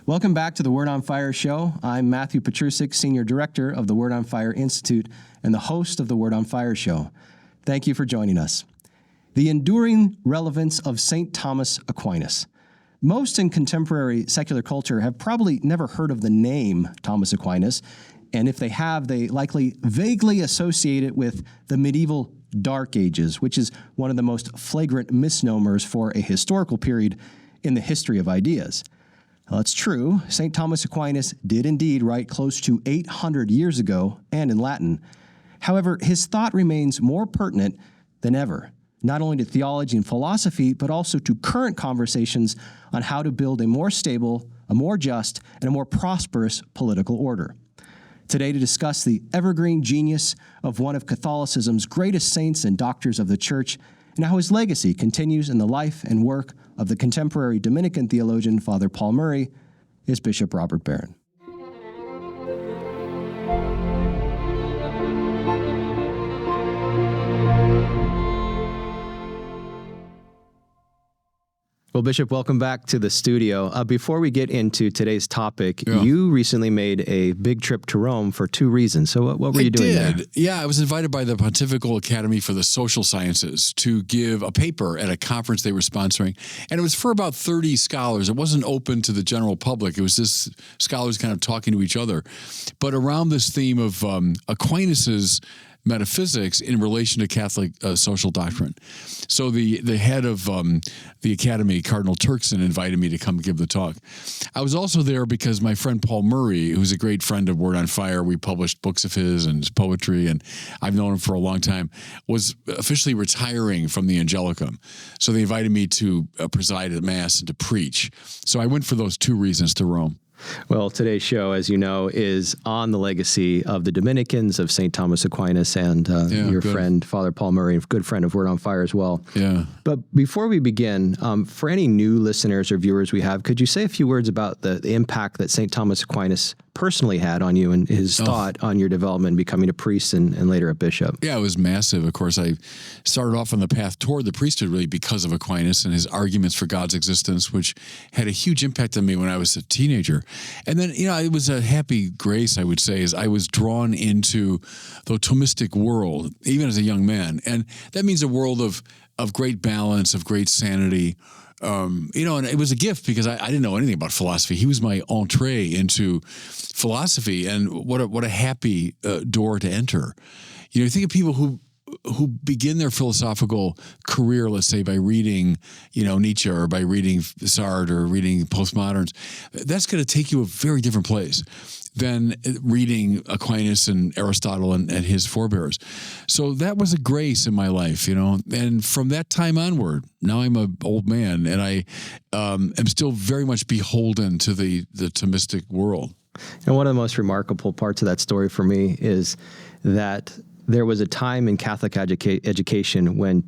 Welcome back to the Word on Fire show. I'm Matthew Petrusik, Senior Director of the Word on Fire Institute and the host of the Word on Fire show. Thank you for joining us. The enduring relevance of St. Thomas Aquinas. Most in contemporary secular culture have probably never heard of the name Thomas Aquinas, and if they have, they likely vaguely associate it with the medieval Dark Ages, which is one of the most flagrant misnomers for a historical period in the history of ideas. Well, it's true. St. Thomas Aquinas did indeed write close to 800 years ago and in Latin. However, his thought remains more pertinent than ever, not only to theology and philosophy, but also to current conversations on how to build a more stable, a more just, and a more prosperous political order. Today, to discuss the evergreen genius of one of Catholicism's greatest saints and doctors of the Church, and how his legacy continues in the life and work of the contemporary Dominican theologian, Father Paul Murray, is Bishop Robert Barron. Well, Bishop, welcome back to the studio. Before we get into today's topic, you recently made a big trip to Rome for two reasons. So what were you doing there? Yeah, I was invited by the Pontifical Academy for the Social Sciences to give a paper at a conference they were sponsoring. And it was for about 30 scholars. It wasn't open to the general public. It was just scholars kind of talking to each other. But around this theme of Aquinas's metaphysics in relation to Catholic social doctrine. So the head of the Academy, Cardinal Turkson, invited me to come give the talk. I was also there because my friend Paul Murray, who's a great friend of Word on Fire, we published books of his and his poetry, and I've known him for a long time, was officially retiring from the Angelicum. So they invited me to preside at Mass and to preach. So I went for those two reasons to Rome. Well, today's show, as you know, is on the legacy of the Dominicans, of St. Thomas Aquinas, and your friend, Father Paul Murray, a good friend of Word on Fire as well. Yeah. But before we begin, for any new listeners or viewers we have, could you say a few words about the impact that St. Thomas Aquinas personally had on you and his thought on your development, becoming a priest and later a bishop? Yeah, it was massive. Of course, I started off on the path toward the priesthood really because of Aquinas and his arguments for God's existence, which had a huge impact on me when I was a teenager. And then, it was a happy grace, I would say, as I was drawn into the Thomistic world, even as a young man. And that means a world of great balance, of great sanity. And it was a gift because I didn't know anything about philosophy. He was my entree into philosophy, and what a happy door to enter. You think of people who begin their philosophical career, let's say, by reading, Nietzsche or by reading Sartre or reading postmoderns. That's going to take you a very different place than reading Aquinas and Aristotle and his forebears. So that was a grace in my life, and from that time onward, now I'm an old man, and I am still very much beholden to the Thomistic world. And one of the most remarkable parts of that story for me is that there was a time in Catholic education when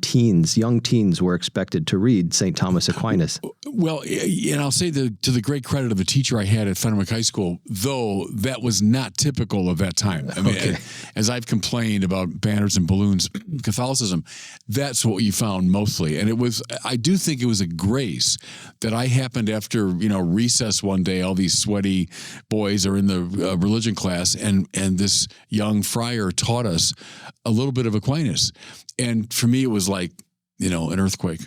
young teens were expected to read St. Thomas Aquinas. Well, and I'll say to the great credit of a teacher I had at Fenwick High School, though that was not typical of that time. I mean, as I've complained about banners and balloons, Catholicism, that's what you found mostly. And I do think it was a grace that I happened after, recess one day, all these sweaty boys are in the religion class, and this young friar taught us a little bit of Aquinas. And for me, it was like, an earthquake.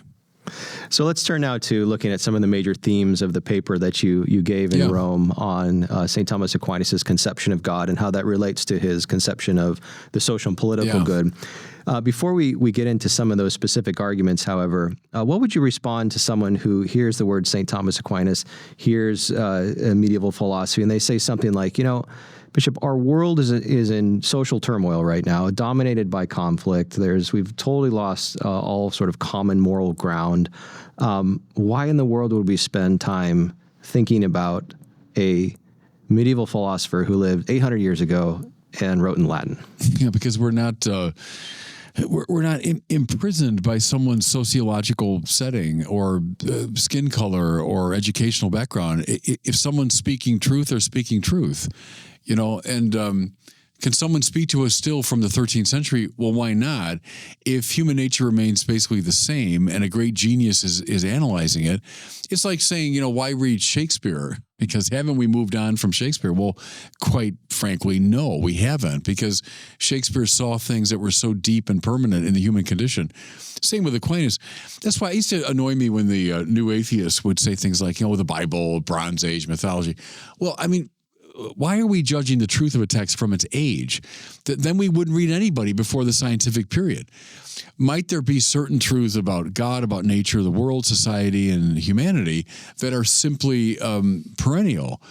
So let's turn now to looking at some of the major themes of the paper that you gave in Rome on St. Thomas Aquinas' conception of God and how that relates to his conception of the social and political good. Before we get into some of those specific arguments, however, what would you respond to someone who hears the word St. Thomas Aquinas, hears medieval philosophy, and they say something like, Bishop, our world is in social turmoil right now, dominated by conflict. We've totally lost all sort of common moral ground. Why in the world would we spend time thinking about a medieval philosopher who lived 800 years ago and wrote in Latin? Yeah, because we're not imprisoned by someone's sociological setting or skin color or educational background. If someone's speaking truth, they're speaking truth. Can someone speak to us still from the 13th century? Well, why not? If human nature remains basically the same and a great genius is analyzing it, it's like saying, why read Shakespeare? Because haven't we moved on from Shakespeare? Well, quite frankly, no, we haven't, because Shakespeare saw things that were so deep and permanent in the human condition. Same with Aquinas. That's why it used to annoy me when the new atheists would say things like, the Bible, Bronze Age mythology. Well, I mean, why are we judging the truth of a text from its age? Then we wouldn't read anybody before the scientific period. Might there be certain truths about God, about nature, the world, society, and humanity that are simply perennial?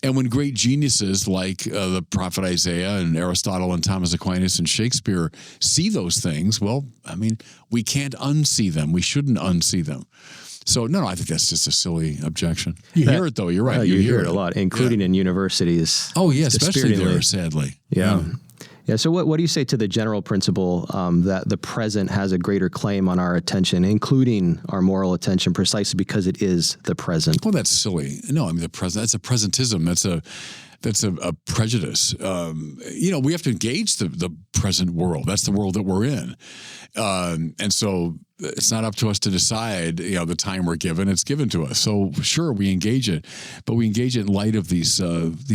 And when great geniuses like the prophet Isaiah and Aristotle and Thomas Aquinas and Shakespeare see those things, well, I mean, we can't unsee them. We shouldn't unsee them. So, no, I think that's just a silly objection. You hear it, though. You're right. You hear it a lot, including in universities. Oh, yeah, especially there, sadly. Yeah. So what do you say to the general principle that the present has a greater claim on our attention, including our moral attention, precisely because it is the present? Well, that's silly. No, I mean, that's a presentism. That's a prejudice. We have to engage the present world. That's the world that we're in. And so it's not up to us to decide, the time we're given. It's given to us. So sure, we engage it, but we engage it in light of these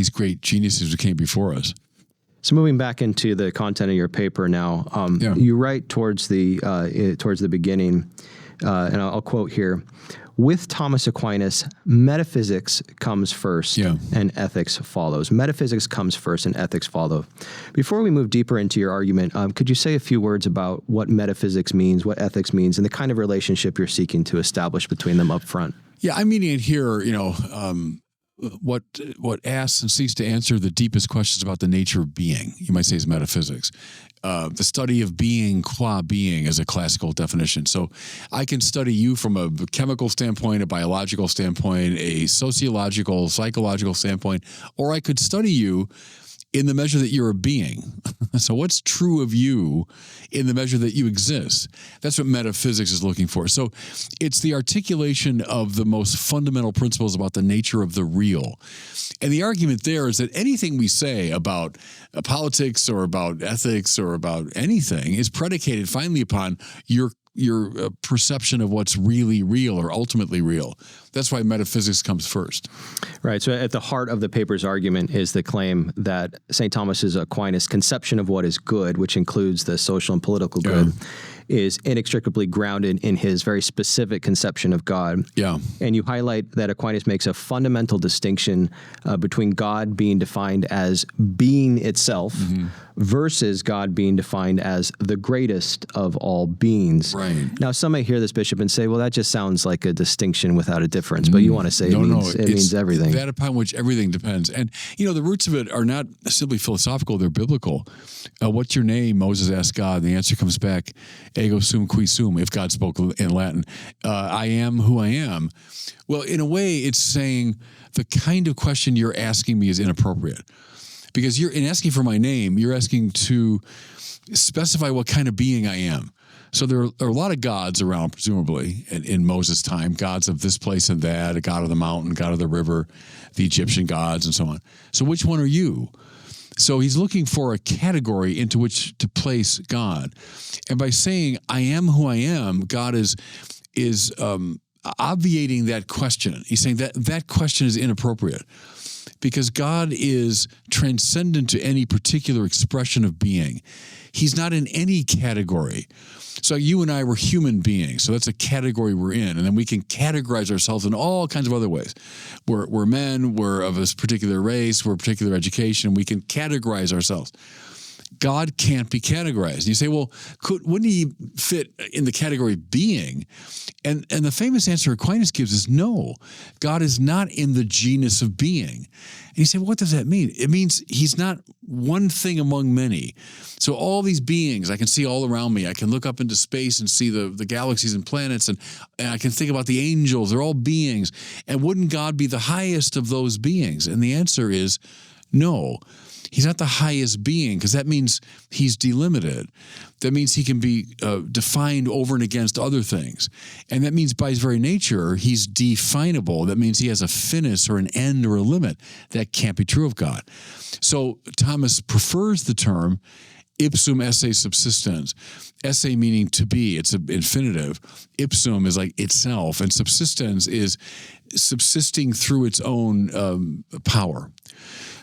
great geniuses who came before us. So moving back into the content of your paper now, you write towards the beginning, and I'll quote here: "With Thomas Aquinas, metaphysics comes first and ethics follows." Metaphysics comes first and ethics follow. Before we move deeper into your argument, could you say a few words about what metaphysics means, what ethics means, and the kind of relationship you're seeking to establish between them up front? Yeah, I'm meaning it here, what asks and seeks to answer the deepest questions about the nature of being, you might say, is metaphysics. The study of being qua being is a classical definition. So I can study you from a chemical standpoint, a biological standpoint, a sociological, psychological standpoint, or I could study you in the measure that you're a being. So what's true of you in the measure that you exist? That's what metaphysics is looking for. So it's the articulation of the most fundamental principles about the nature of the real. And the argument there is that anything we say about politics or about ethics or about anything is predicated finally upon your perception of what's really real or ultimately real. That's why metaphysics comes first. Right. So at the heart of the paper's argument is the claim that St. Thomas Aquinas' conception of what is good, which includes the social and political good, is inextricably grounded in his very specific conception of God. Yeah. And you highlight that Aquinas makes a fundamental distinction between God being defined as being itself versus God being defined as the greatest of all beings. Right. Now, some may hear this, Bishop, and say, well, that just sounds like a distinction without a difference. But you want to say it means everything. That upon which everything depends. And, the roots of it are not simply philosophical, they're biblical. What's your name? Moses asked God. The answer comes back, ego sum qui sum, if God spoke in Latin. I am who I am. Well, in a way, it's saying the kind of question you're asking me is inappropriate. Because in asking for my name, you're asking to specify what kind of being I am. So there are a lot of gods around, presumably, in Moses' time, gods of this place and that, a god of the mountain, god of the river, the Egyptian gods, and so on. So which one are you? So he's looking for a category into which to place God. And by saying, I am who I am, God is obviating that question. He's saying that question is inappropriate because God is transcendent to any particular expression of being. He's not in any category. So you and I were human beings. So that's a category we're in. And then we can categorize ourselves in all kinds of other ways. We're men, we're of a particular race, we're a particular education. We can categorize ourselves. God can't be categorized. And you say, well, wouldn't he fit in the category being? And the famous answer Aquinas gives is no. God is not in the genus of being. And you say, well, what does that mean? It means he's not one thing among many. So all these beings I can see all around me. I can look up into space and see the galaxies and planets, and I can think about the angels. They're all beings. And wouldn't God be the highest of those beings? And the answer is no. He's not the highest being because that means he's delimited. That means he can be defined over and against other things. And that means by his very nature, he's definable. That means he has a finis or an end or a limit. That can't be true of God. So Thomas prefers the term ipsum esse subsistens. Esse meaning to be, it's an infinitive. Ipsum is like itself, and subsistens is subsisting through its own power.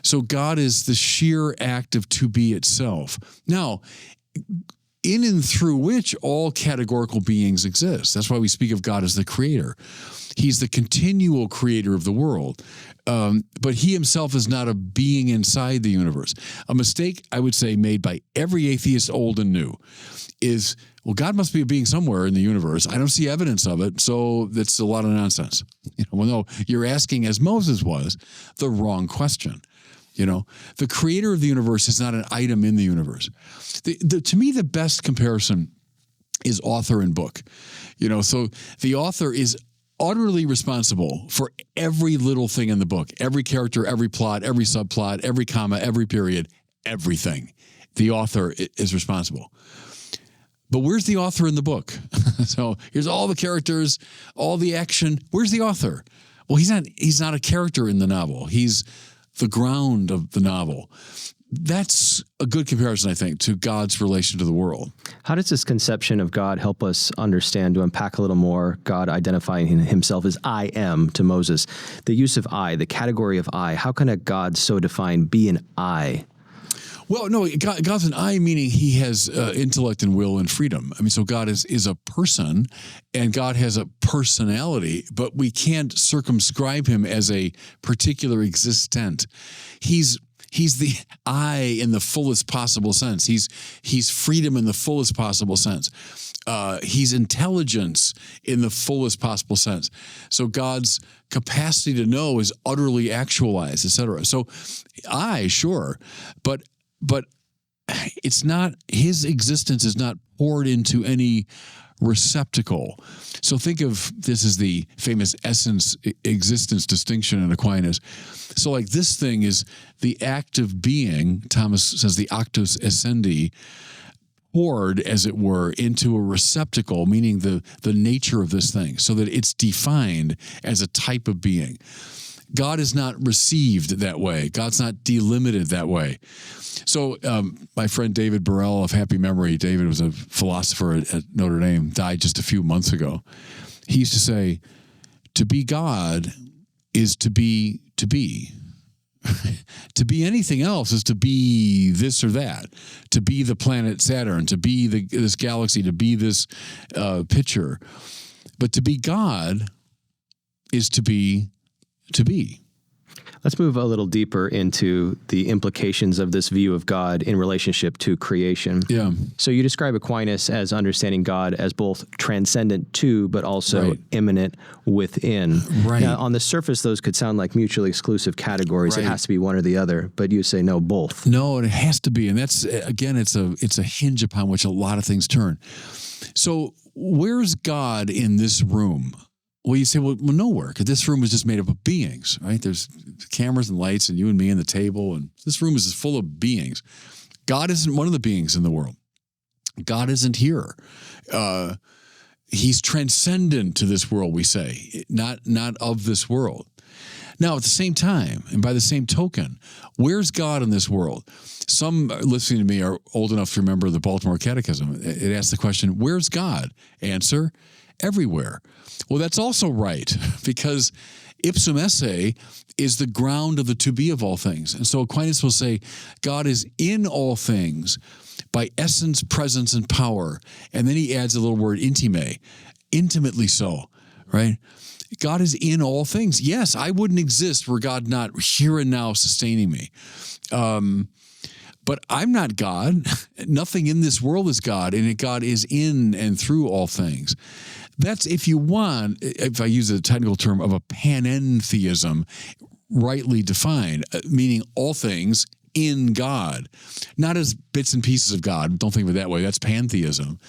So God is the sheer act of to be itself. Now, in and through which all categorical beings exist. That's why we speak of God as the creator. He's the continual creator of the world. But he himself is not a being inside the universe. A mistake, I would say, made by every atheist, old and new, is, well, God must be a being somewhere in the universe. I don't see evidence of it, so that's a lot of nonsense. Well, no, you're asking, as Moses was, the wrong question. The creator of the universe is not an item in the universe. To me, the best comparison is author and book. So the author is utterly responsible for every little thing in the book, every character, every plot, every subplot, every comma, every period, everything. The author is responsible. But where's the author in the book? So here's all the characters, all the action. Where's the author? Well, he's not a character in the novel. He's the ground of the novel. That's a good comparison, I think, to God's relation to the world. How does this conception of God help us understand, to unpack a little more, God identifying himself as I am to Moses? The use of I, the category of I, how can a God so defined be an I? Well, no, God's an I, meaning he has intellect and will and freedom. I mean, so God is a person, and God has a personality, but we can't circumscribe him as a particular existent. He's the I in the fullest possible sense. He's freedom in the fullest possible sense. He's intelligence in the fullest possible sense. So God's capacity to know is utterly actualized, etc. So sure, but it's not, his existence is not poured into any receptacle. So think of this as the famous essence existence distinction in Aquinas. So like this thing is the act of being, Thomas says the actus essendi, poured, as it were, into a receptacle, meaning the nature of this thing, so that it's defined as a type of being. God is not received that way. God's not delimited that way. So my friend David Burrell of happy memory, David was a philosopher at Notre Dame, died just a few months ago. He used to say, to be God is to be. To be anything else is to be this or that. To be the planet Saturn, to be this galaxy, to be this picture. But to be God is to be. Let's move a little deeper into the implications of this view of God in relationship to creation. Yeah. So you describe Aquinas as understanding God as both transcendent to, but also Right. immanent within. Right. Now, on the surface, those could sound like mutually exclusive categories. Right. It has to be one or the other, but you say no, both. No, it has to be. And that's, again, it's a hinge upon which a lot of things turn. So where's God in this room? Well, you say, well, nowhere, because this room is just made up of beings, right? There's cameras and lights and you and me and the table, and this room is just full of beings. God isn't one of the beings in the world. God isn't here. He's transcendent to this world, we say, not of this world. Now, at the same time, and by the same token, where's God in this world? Some listening to me are old enough to remember the Baltimore Catechism. It asks the question, where's God? Answer, everywhere. Well, that's also right, because ipsum esse is the ground of the to be of all things. And so Aquinas will say, God is in all things by essence, presence, and power. And then he adds a little word, intime, intimately so, right? God is in all things. Yes, I wouldn't exist were God not here and now sustaining me. But I'm not God. Nothing in this world is God, and God is in and through all things. That's, if you want, if I use a technical term of a panentheism, rightly defined, meaning all things in God, not as bits and pieces of God. Don't think of it that way. That's pantheism.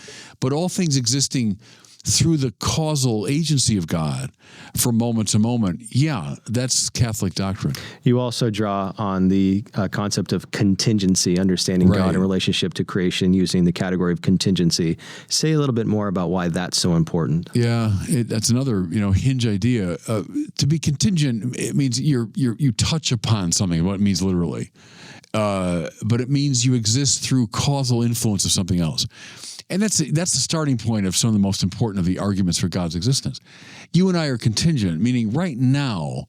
But all things existing through the causal agency of God from moment to moment. Yeah, that's Catholic doctrine. You also draw on the concept of contingency, understanding Right. God in relationship to creation using the category of contingency. Say a little bit more about why that's so important. Yeah, that's another hinge idea. To be contingent, it means you touch upon something. What it means literally, but it means you exist through causal influence of something else. And that's the starting point of some of the most important of the arguments for God's existence. You and I are contingent, meaning right now,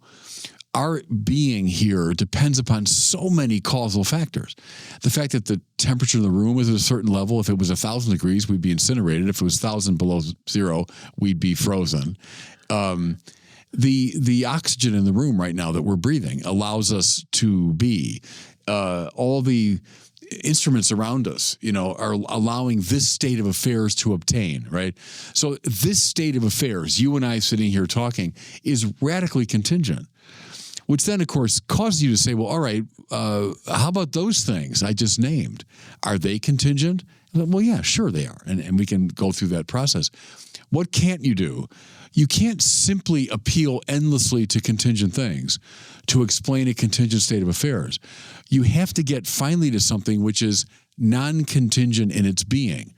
our being here depends upon so many causal factors. The fact that the temperature in the room is at a certain level, if it was 1,000 degrees, we'd be incinerated. If it was 1,000 below zero, we'd be frozen. The oxygen in the room right now that we're breathing allows us to be. All the instruments around us, are allowing this state of affairs to obtain, right? So this state of affairs, you and I sitting here talking, is radically contingent, which then, of course, causes you to say, well, all right, how about those things I just named? Are they contingent? Well, yeah, sure they are, and we can go through that process. What can't you do? You can't simply appeal endlessly to contingent things to explain a contingent state of affairs. You have to get finally to something which is non-contingent in its being.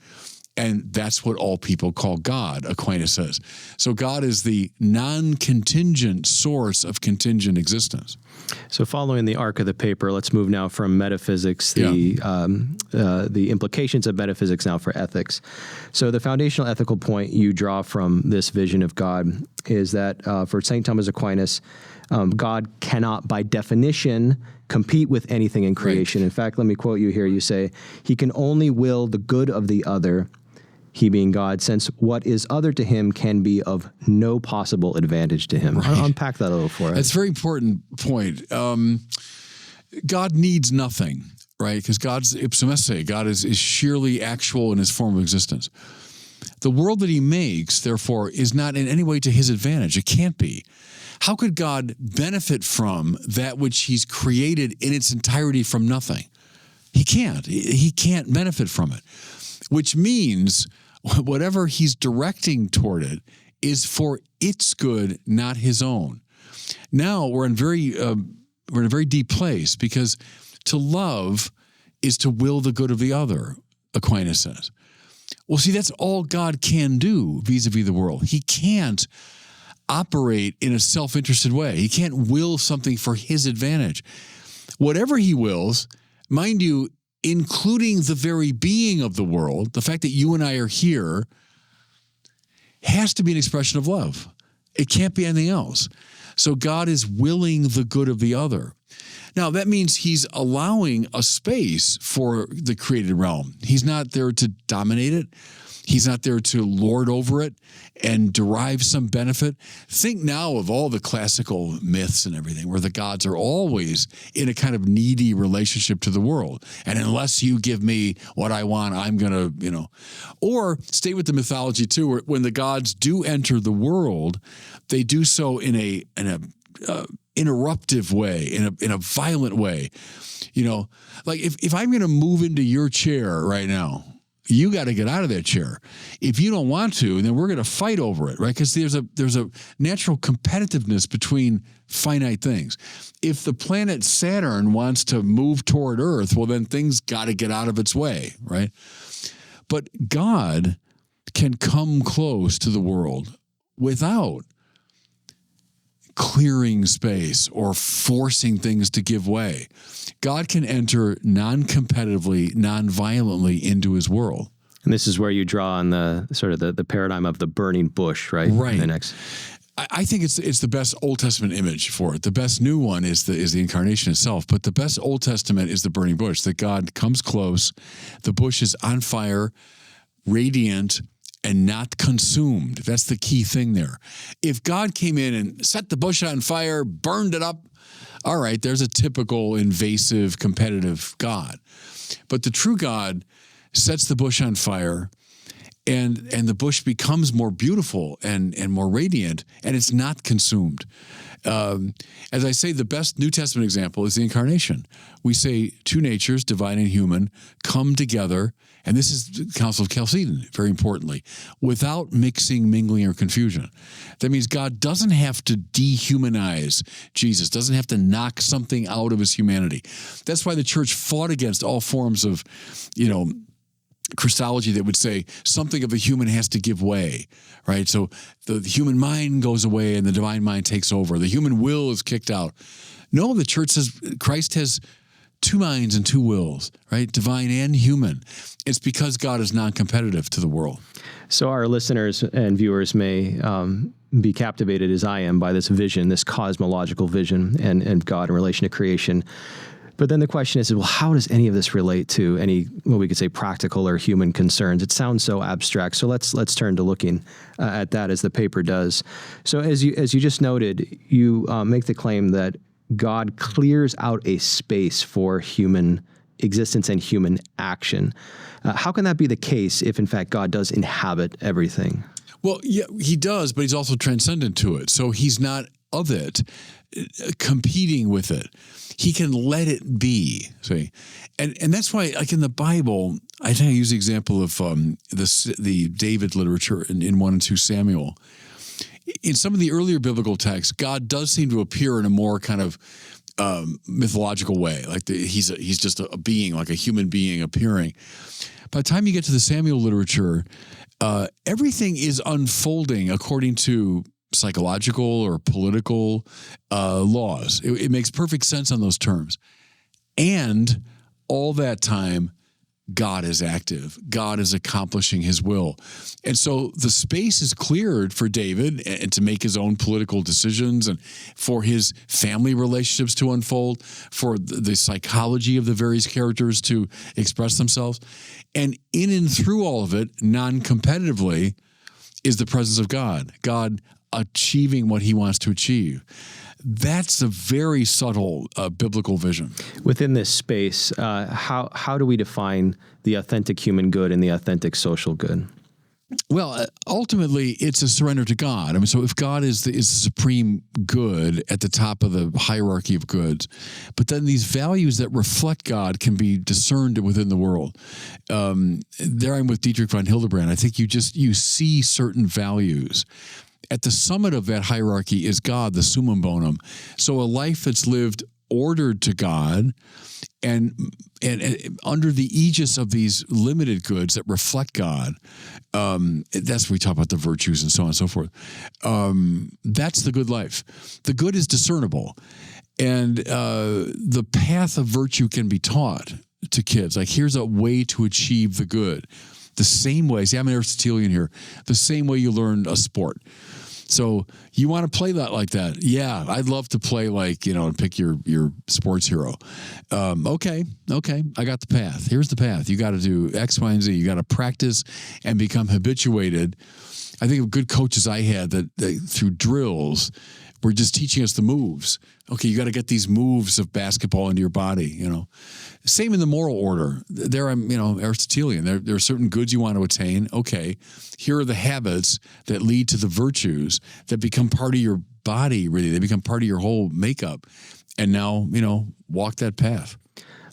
And that's what all people call God, Aquinas says. So God is the non-contingent source of contingent existence. So following the arc of the paper, let's move now from metaphysics, the implications of metaphysics now for ethics. So the foundational ethical point you draw from this vision of God is that for St. Thomas Aquinas, God cannot, by definition, compete with anything in creation. Right. In fact, let me quote you here. You say, he can only will the good of the other, he being God, since what is other to him can be of no possible advantage to him. Right. Unpack that a little for us. That's a very important point. God needs nothing, right? Because God's ipsum esse. God is sheerly actual in his form of existence. The world that he makes, therefore, is not in any way to his advantage. It can't be. How could God benefit from that which he's created in its entirety from nothing? He can't. He can't benefit from it, which means whatever he's directing toward it is for its good, not his own. Now we're in a very deep place, because to love is to will the good of the other, Aquinas says. Well, see, that's all God can do vis-a-vis the world. He can't operate in a self-interested way. He can't will something for his advantage. Whatever he wills, mind you, including the very being of the world, the fact that you and I are here, has to be an expression of love. It can't be anything else. So God is willing the good of the other. Now, that means he's allowing a space for the created realm. He's not there to dominate it. He's not there to lord over it and derive some benefit. Think now of all the classical myths and everything where the gods are always in a kind of needy relationship to the world. And unless you give me what I want, I'm going to, Or stay with the mythology too, where when the gods do enter the world, they do so in a interruptive way, in a violent way. Like if I'm going to move into your chair right now, you got to get out of that chair. If you don't want to, then we're going to fight over it, right? Because there's a natural competitiveness between finite things. If the planet Saturn wants to move toward Earth, well, then things got to get out of its way, right? But God can come close to the world without clearing space or forcing things to give way. God can enter non-competitively, non-violently into his world. And this is where you draw on the sort of the paradigm of the burning bush, right? Right. The next. I think it's the best Old Testament image for it. The best new one is the incarnation itself, but the best Old Testament is the burning bush, that God comes close, the bush is on fire, radiant, and not consumed. That's the key thing there. If God came in and set the bush on fire, burned it up, all right, there's a typical invasive, competitive God. But the true God sets the bush on fire, and the bush becomes more beautiful and more radiant, and it's not consumed. As I say, the best New Testament example is the incarnation. We say two natures, divine and human, come together, and this is the Council of Chalcedon, very importantly, without mixing, mingling, or confusion. That means God doesn't have to dehumanize Jesus, doesn't have to knock something out of his humanity. That's why the church fought against all forms of, Christology that would say something of the human has to give way, right? So the human mind goes away and the divine mind takes over. The human will is kicked out. No, the church says Christ has two minds and two wills, right? Divine and human. It's because God is non-competitive to the world. So our listeners and viewers may be captivated as I am by this vision, this cosmological vision and God in relation to creation. But then the question is, well, how does any of this relate to any, what we could say, practical or human concerns? It sounds so abstract. So let's turn to looking at that as the paper does. So as you just noted, you make the claim that God clears out a space for human existence and human action. How can that be the case if, in fact, God does inhabit everything? Well, yeah, he does, but he's also transcendent to it. So he's not of it, competing with it. He can let it be. See, and that's why, like in the Bible, I think I use the example of the David literature in 1 and 2 Samuel. In some of the earlier biblical texts, God does seem to appear in a more kind of mythological way, like he's just a being, like a human being appearing. By the time you get to the Samuel literature, everything is unfolding according to psychological or political laws. It makes perfect sense on those terms. And all that time, God is active. God is accomplishing his will. And so the space is cleared for David and to make his own political decisions and for his family relationships to unfold, for the psychology of the various characters to express themselves. And in and through all of it, non-competitively, is the presence of God. God achieving what he wants to achieve. That's a very subtle biblical vision. Within this space, how do we define the authentic human good and the authentic social good? Well, ultimately, it's a surrender to God. I mean, so if God is the supreme good at the top of the hierarchy of goods, but then these values that reflect God can be discerned within the world. There I'm with Dietrich von Hildebrand. I think you see certain values. At the summit of that hierarchy is God, the summum bonum. So a life that's lived ordered to God and under the aegis of these limited goods that reflect God, that's where we talk about the virtues and so on and so forth. That's the good life. The good is discernible. And the path of virtue can be taught to kids. Like, here's a way to achieve the good. The same way, see, I'm an Aristotelian here, the same way you learn a sport. So you want to play that like that? Yeah, I'd love to play like, and pick your sports hero. Okay, I got the path. Here's the path. You got to do X, Y, and Z. You got to practice and become habituated. I think of good coaches I had that through drills were just teaching us the moves. Okay, you got to get these moves of basketball into your body, Same in the moral order. There I'm, Aristotelian. There are certain goods you want to attain. Okay, here are the habits that lead to the virtues that become part of your body, really. They become part of your whole makeup. And now, walk that path.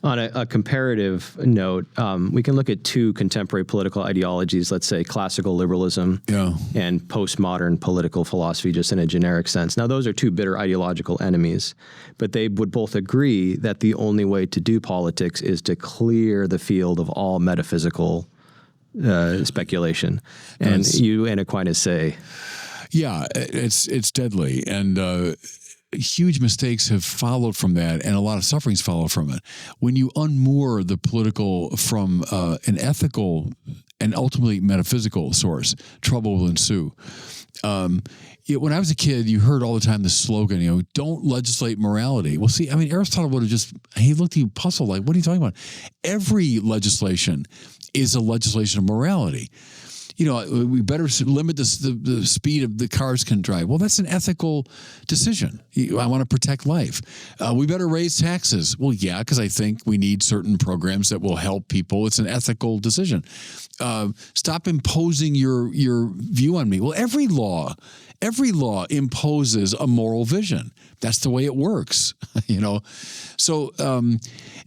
On a comparative note, we can look at two contemporary political ideologies, let's say classical liberalism and postmodern political philosophy, just in a generic sense. Now, those are two bitter ideological enemies, but they would both agree that the only way to do politics is to clear the field of all metaphysical speculation. And you and Aquinas say... Yeah, it's deadly. And... huge mistakes have followed from that, and a lot of sufferings follow from it. When you unmoor the political from an ethical and ultimately metaphysical source, trouble will ensue. When I was a kid, you heard all the time the slogan, don't legislate morality. Well, see, Aristotle would have he looked at you puzzled, like, what are you talking about? Every legislation is a legislation of morality. We better limit the speed of the cars can drive. Well, that's an ethical decision. I want to protect life. We better raise taxes. Well, yeah, because I think we need certain programs that will help people. It's an ethical decision. Stop imposing your view on me. Well, every law imposes a moral vision. That's the way it works, So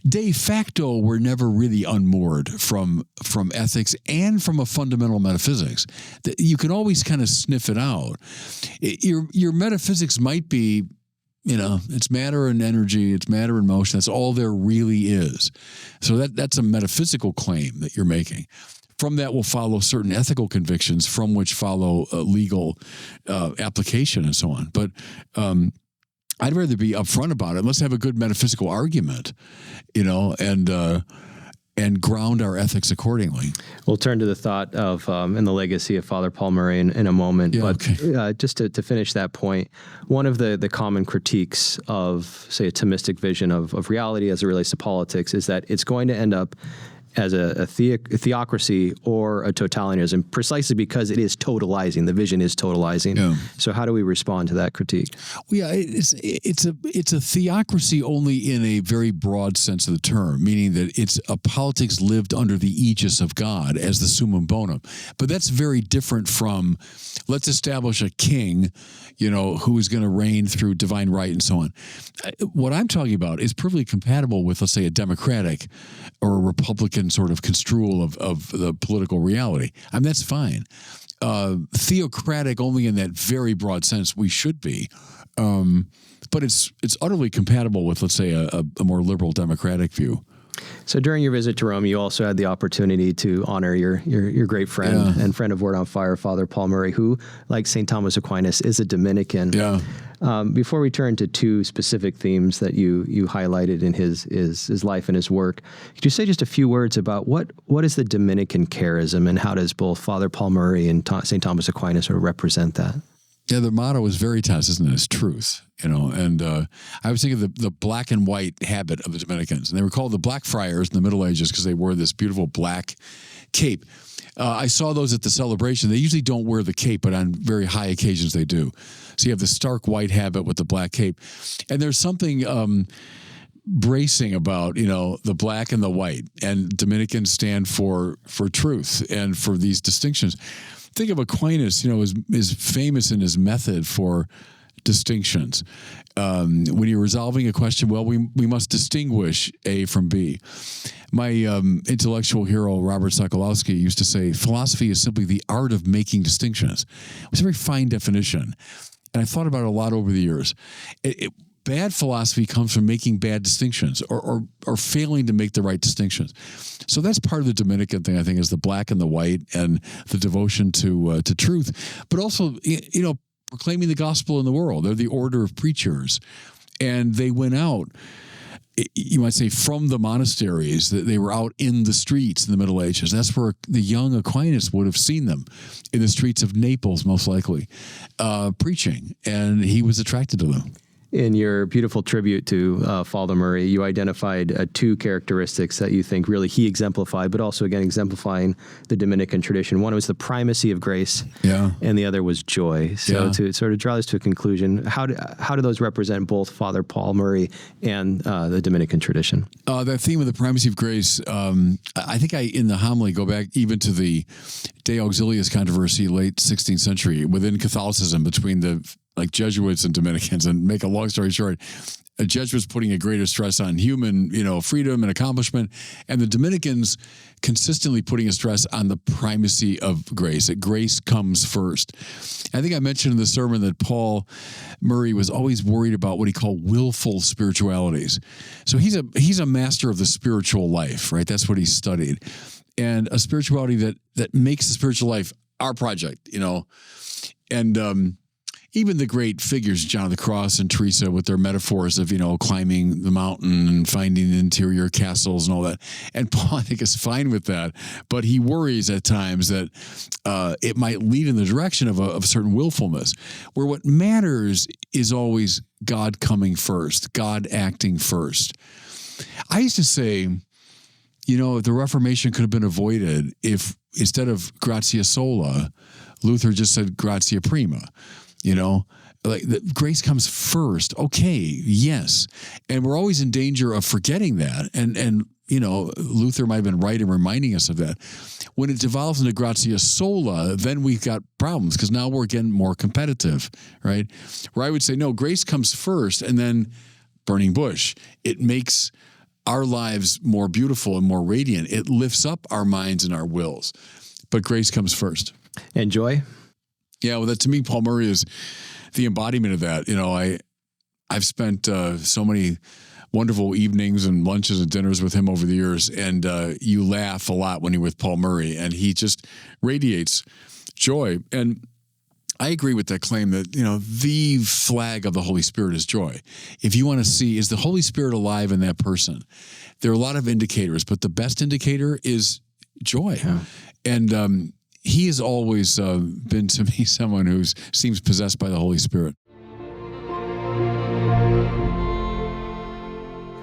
de facto, we're never really unmoored from ethics and from a fundamental metaphysics. You can always kind of sniff it out. Your metaphysics might be, it's matter and energy, it's matter and motion. That's all there really is. So that's a metaphysical claim that you're making. From that will follow certain ethical convictions, from which follow legal application and so on. But I'd rather be upfront about it. Let's have a good metaphysical argument, and ground our ethics accordingly. We'll turn to the thought of and the legacy of Father Paul Murray in a moment. Yeah, but okay. Just to finish that point, one of the common critiques of, say, a Thomistic vision of reality as it relates to politics is that it's going to end up as a theocracy or a totalitarianism, precisely because it is totalizing. The vision is totalizing. Yeah. So how do we respond to that critique? Well, yeah, it's a theocracy only in a very broad sense of the term, meaning that it's a politics lived under the aegis of God as the summum bonum. But that's very different from, let's establish a king, who is going to reign through divine right and so on. What I'm talking about is perfectly compatible with, let's say, a democratic or a republican sort of construal of the political reality. I mean, that's fine. Theocratic only in that very broad sense we should be. But it's utterly compatible with, let's say, a more liberal democratic view. So during your visit to Rome, you also had the opportunity to honor your great friend and friend of Word on Fire, Father Paul Murray, who, like St. Thomas Aquinas, is a Dominican. Yeah. Before we turn to two specific themes that you highlighted in his life and his work, could you say just a few words about what is the Dominican charism, and how does both Father Paul Murray and St. Thomas Aquinas sort of represent that? Yeah, the motto is Veritas, isn't it? It's truth, and I was thinking of the black and white habit of the Dominicans, and they were called the Black Friars in the Middle Ages because they wore this beautiful black cape. I saw those at the celebration. They usually don't wear the cape, but on very high occasions they do. So you have the stark white habit with the black cape, and there's something bracing about the black and the white, and Dominicans stand for truth and for these distinctions. Think of Aquinas, is famous in his method for distinctions. When you're resolving a question, well, we must distinguish A from B. My intellectual hero, Robert Sokolowski, used to say, philosophy is simply the art of making distinctions. It's a very fine definition. And I thought about it a lot over the years. Bad philosophy comes from making bad distinctions or failing to make the right distinctions. So that's part of the Dominican thing, I think, is the black and the white and the devotion to truth, but also, proclaiming the gospel in the world. They're the order of preachers. And they went out, you might say, from the monasteries. They were out in the streets in the Middle Ages. That's where the young Aquinas would have seen them, in the streets of Naples, most likely, preaching. And he was attracted to them. In your beautiful tribute to Father Murray, you identified two characteristics that you think really he exemplified, but also, again, exemplifying the Dominican tradition. One was the primacy of grace, and the other was joy. So to sort of draw this to a conclusion, how do those represent both Father Paul Murray and the Dominican tradition? That theme of the primacy of grace, I think in the homily, go back even to the De Auxiliis controversy, late 16th century, within Catholicism, between the Jesuits and Dominicans. And make a long story short, the Jesuits putting a greater stress on human, freedom and accomplishment, and the Dominicans consistently putting a stress on the primacy of grace, that grace comes first. I think I mentioned in the sermon that Paul Murray was always worried about what he called willful spiritualities. So he's a master of the spiritual life, right? That's what he studied. And a spirituality that makes the spiritual life our project, and even the great figures, John of the Cross and Teresa, with their metaphors of, climbing the mountain and finding interior castles and all that. And Paul, I think, is fine with that. But he worries at times that it might lead in the direction of a certain willfulness, where what matters is always God coming first, God acting first. I used to say, if the Reformation could have been avoided if instead of gratia sola, Luther just said gratia prima. Grace comes first. Okay, yes. And we're always in danger of forgetting that. And Luther might have been right in reminding us of that. When it devolves into gratia sola, then we've got problems because now we're getting more competitive, right? Where I would say, no, grace comes first, and then burning bush. It makes our lives more beautiful and more radiant. It lifts up our minds and our wills. But grace comes first. And joy? Yeah, well, to me, Paul Murray is the embodiment of that. I've spent so many wonderful evenings and lunches and dinners with him over the years, and you laugh a lot when you're with Paul Murray, and he just radiates joy. And I agree with that claim that, the flag of the Holy Spirit is joy. If you want to see, is the Holy Spirit alive in that person? There are a lot of indicators, but the best indicator is joy. Yeah. And he has always been to me someone who seems possessed by the Holy Spirit.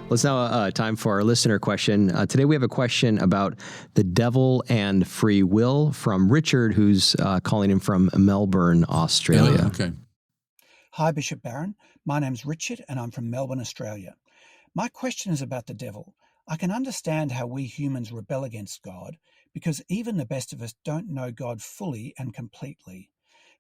Well, it's now time for our listener question. Today we have a question about the devil and free will from Richard, who's calling in from Melbourne, Australia. Oh, okay. Hi, Bishop Barron. My name's Richard, and I'm from Melbourne, Australia. My question is about the devil. I can understand how we humans rebel against God, because even the best of us don't know God fully and completely.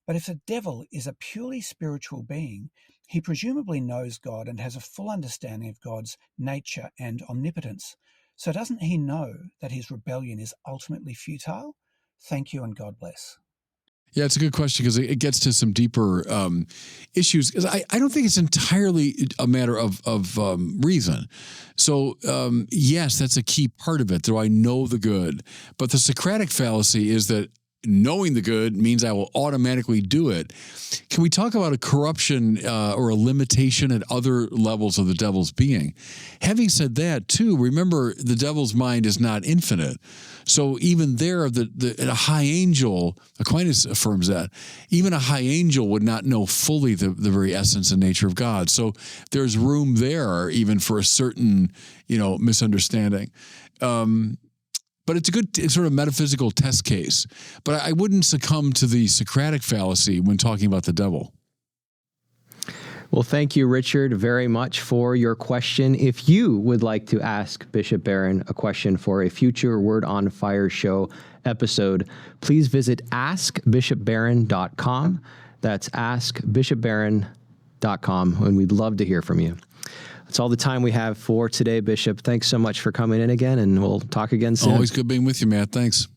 But if the devil is a purely spiritual being, he presumably knows God and has a full understanding of God's nature and omnipotence. So doesn't he know that his rebellion is ultimately futile? Thank you and God bless. Yeah, it's a good question because it gets to some deeper issues. Because I don't think it's entirely a matter of reason. So, yes, that's a key part of it. Do I know the good? But the Socratic fallacy is that knowing the good means I will automatically do it. Can we talk about a corruption or a limitation at other levels of the devil's being? Having said that, too, remember the devil's mind is not infinite. So even there, a high angel, Aquinas affirms that, even a high angel would not know fully the very essence and nature of God. So there's room there even for a certain, misunderstanding. But it's a good sort of metaphysical test case. But I wouldn't succumb to the Socratic fallacy when talking about the devil. Well, thank you, Richard, very much for your question. If you would like to ask Bishop Barron a question for a future Word on Fire show episode, please visit askbishopbarron.com. That's askbishopbarron.com, and we'd love to hear from you. That's all the time we have for today, Bishop. Thanks so much for coming in again, and we'll talk again soon. Always good being with you, Matt. Thanks.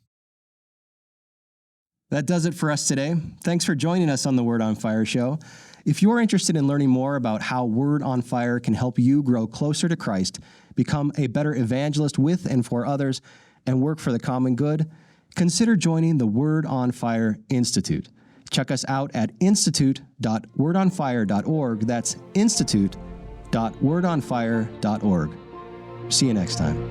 That does it for us today. Thanks for joining us on the Word on Fire show. If you are interested in learning more about how Word on Fire can help you grow closer to Christ, become a better evangelist with and for others, and work for the common good, consider joining the Word on Fire Institute. Check us out at institute.wordonfire.org. That's institute.wordonfire.org. See you next time.